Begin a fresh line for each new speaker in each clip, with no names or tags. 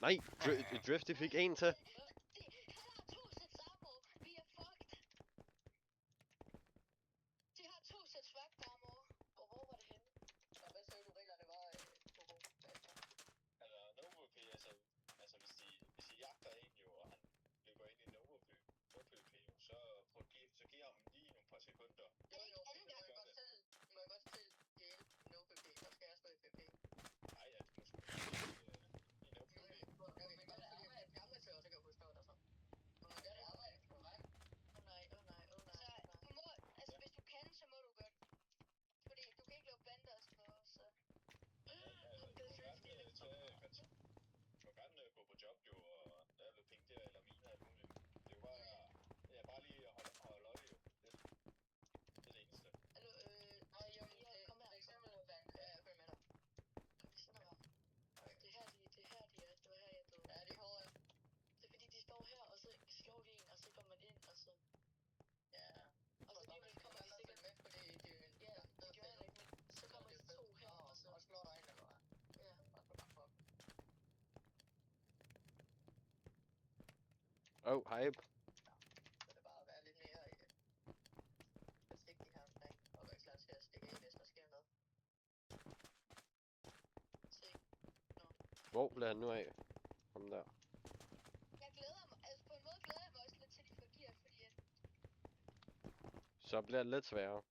Nej, Drift, det fik en til. Hype. Hvor bliver han nu af? Kom der. Så bliver det lidt sværere.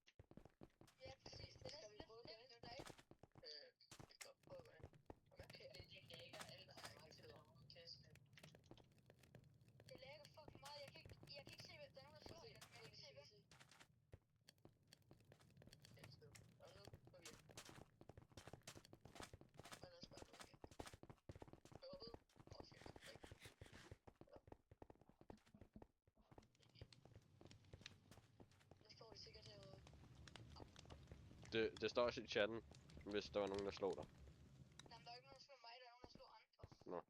Det står også i chatten, hvis der var nogen, der slog dig. Nå.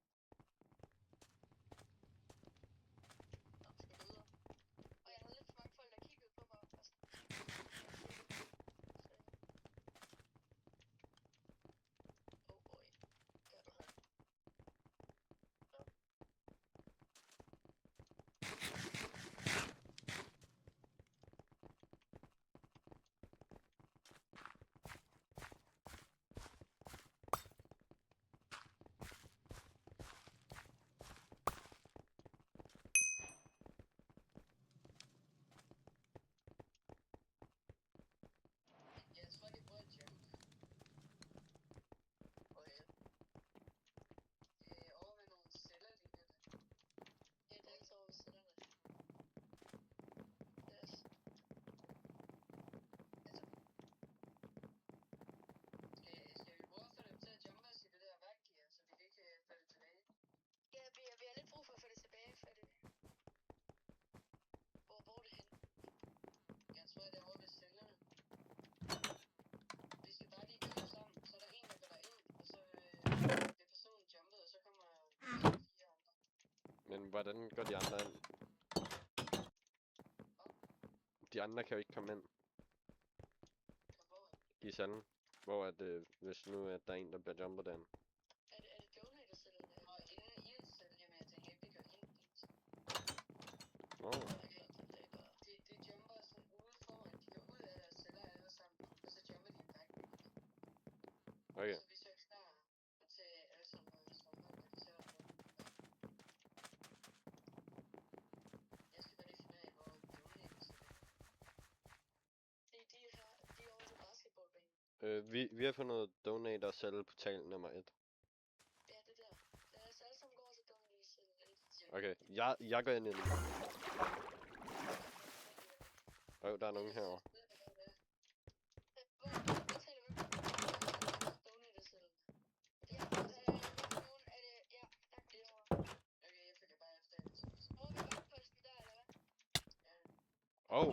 Men hvordan går de andre ind? De andre kan jo ikke komme ind. I salen. Hvor at, hvis nu at der er en, der bliver jumpet derinde. Åh. Okay. Vi har fundet donate og sælge portal nummer 1. Okay, jeg går ind i den. Der er nogen herovre.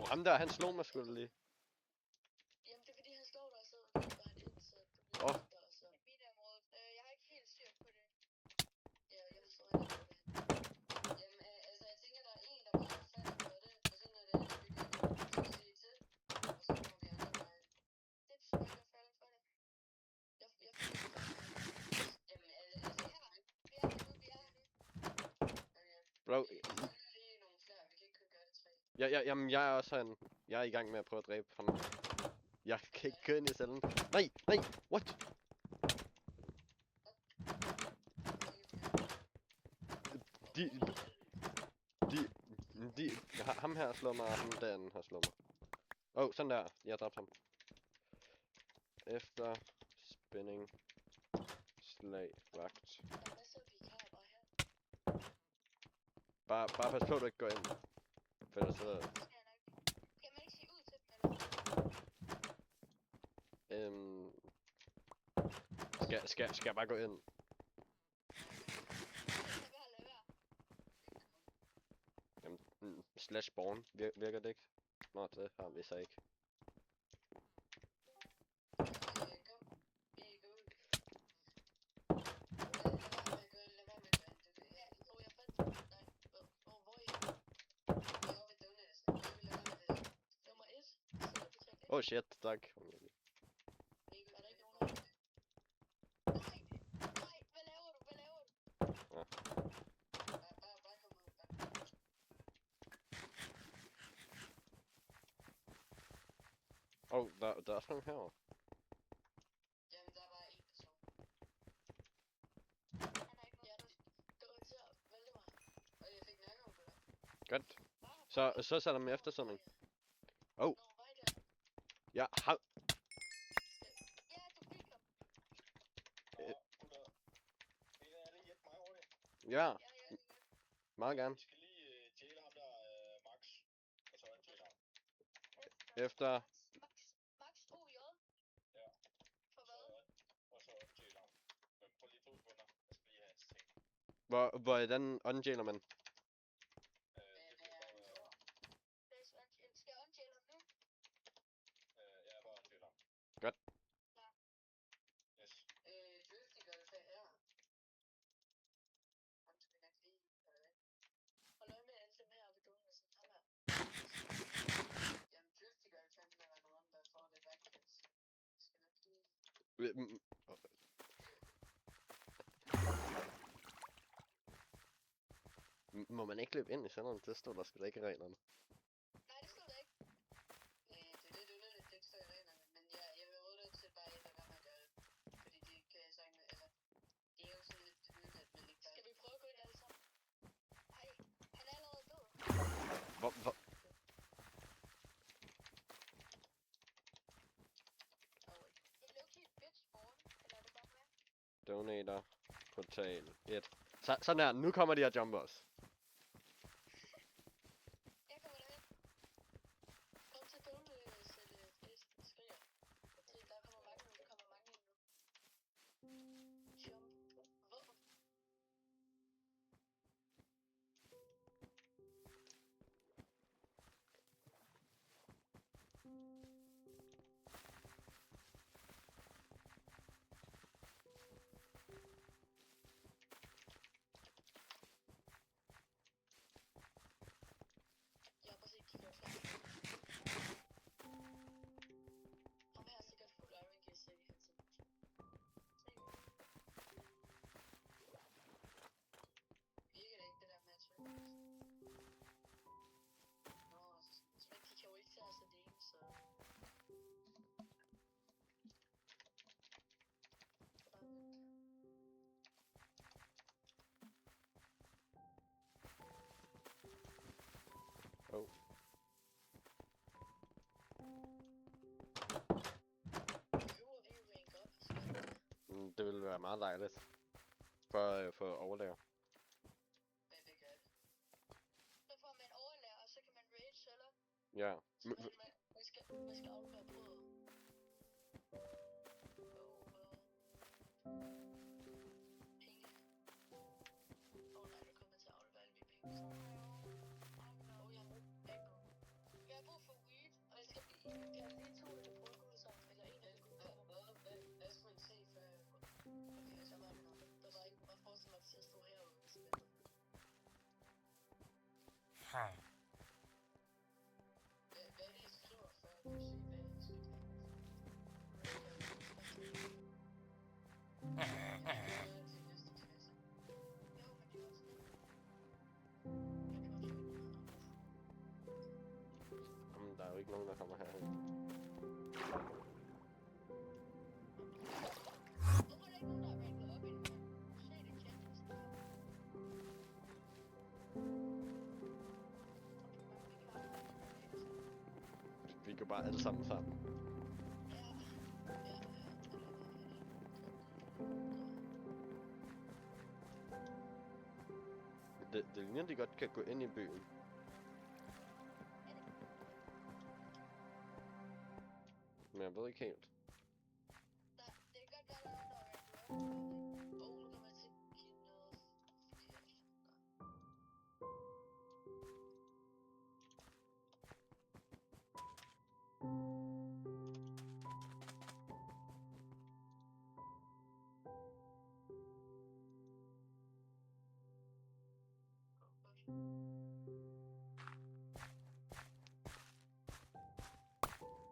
Ham der, han slog mig sgu da lige. Bro, jamen jeg er også sådan, jeg er i gang med at prøve at dræbe ham. Jeg kan ikke køre ind i cellen. Nej, what? Ham her slår mig, og ham derinde har slået mig. Sådan der, jeg dræbte ham. Efter spænding, slag, vagt. Bare pas på, at du ikke går ind. For ellers så... Skal jeg bare gå ind? Jamen, slash spawn, virker det ikke? Nå, det har vi så ikke. Oh shit, tak. Der er også nogle herovre.
Jamen, der var en person. Og jeg fik nakken på dig.
Godt. Så sætter man eftersøgning. Ja, ham. Ja, meget gerne.
Vi skal lige tjæle ham der, Max. Og så en tjæle ham.
Efter...
Max OJ?
Ja.
For hvad?
Og så tjæle ham. Men prøv lige 2 sekunder. Jeg skal lige have hans ting.
Hvordan unjailer man?
Skal jeg unjaile ham nu?
Ja, bare unjaile ham.
Godt.
Klar.
Yes.
Drifty gør det her. Ham skal vi nok lige holde væk. Hold øje med alle dem her ved duen, hvis han her. Jamen, Drifty gør det fandme, der er nogen, der får det backkids. Skal nok lige...
Må man ikke løbe ind i senderen? Det står der sgu da ikke i reglerne.
Nej, det står der ikke. Det er lidt underligt, det ikke står i reglerne, men jeg vil råde dig til bare at lade være med at gøre det. Fordi det kan jeg sagtens, altså, det er jo sådan lidt underligt, men ikke bare... Skal vi prøve at gå ind alle sammen? Nej, han er allerede død.
Hvor?
Det blev ikke bitch spawn, eller er det bare mig?
Donator. Portal 1. Sådan der, nu kommer de her jumpers.
Jeg kommer derhen. Kom til donasætte skriger. Der kommer mange nu, Jump. Hvor? Jeg har bare set de der flasker. Ham her er sikkert fuld Iron Gear City hele tiden. Virker det ikke det der med at trykke? Nå, men de kan jo ikke tage os alene, så...
Oh. Det ville være meget dejligt. For at få overlever.
Men det gør det. Så får man overlærer, og så kan man raid celler.
Ja.
Så man skal aflevere brød. Penge. Nej, du kommer til at aflevere alle mine penge. Jeg har brug for penge. Jeg har brug for weed, og jeg skal lige 2 eller brødguld sammen, eller 1 alkohol. Hvad skal man se før jeg går? Okay, så var det nok. Der var ikke bare forestille mig, at jeg stod herude og spillede. Hvad er det, I skriver før? Du kan se, hvad I skal gøre. Til næste klasse. Jo, men det er også det.
der er jo ikke nogen, der kommer herhen.
Hvorfor er der ikke nogen, der er ranket op endnu? Se det i chatten, så der.
Vi går bare alle sammen sammen. Det ligner, de godt kan gå ind i byen. Men jeg ved ikke helt.
Det kan godt være, der er nogen, der er ranket op. Nu kommer jeg til at kigge noget forkert.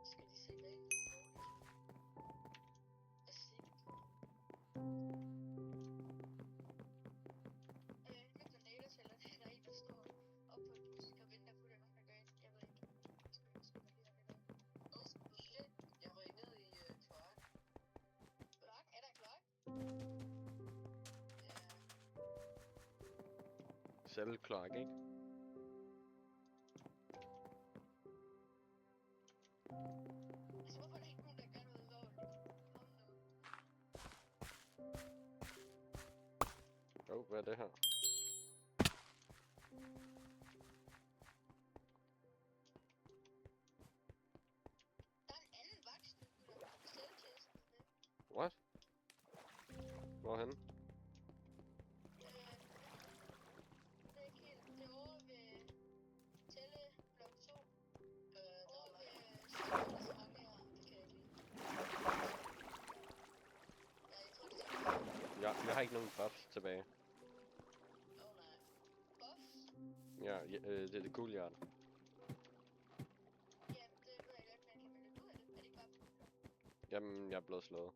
Skal de se bag? Jeg er sikker på. Med granaterne, der er en, der står op på et busk og venter på, at der er nogen, der går ind. Jeg ved ikke. Jeg skal lige have det der. Shit, jeg røg ned i kloak. Kloak? Er der kloak? Ja.
Selv kloak, ikke?
Altså, hvorfor er der ikke nogen, der gør noget ulovligt? Kom nu.
Hvad er det her?
Der er en anden vagtstue, der er selvtjesten.
What? Hvorhen?
Det er ikke helt. Det er over ved Tælle blok 2. Over ved Skovens Armere. Det kan jeg ikke lide. Ja, jeg tror, det er
Jeg har ikke nogen buffs tilbage.
nej. Buffs?
Ja, det er det Goliath.
Ja, det ved jeg godt, men jeg kan melde ud af det. Er det ikke bare
Jamen, jeg er blevet slået.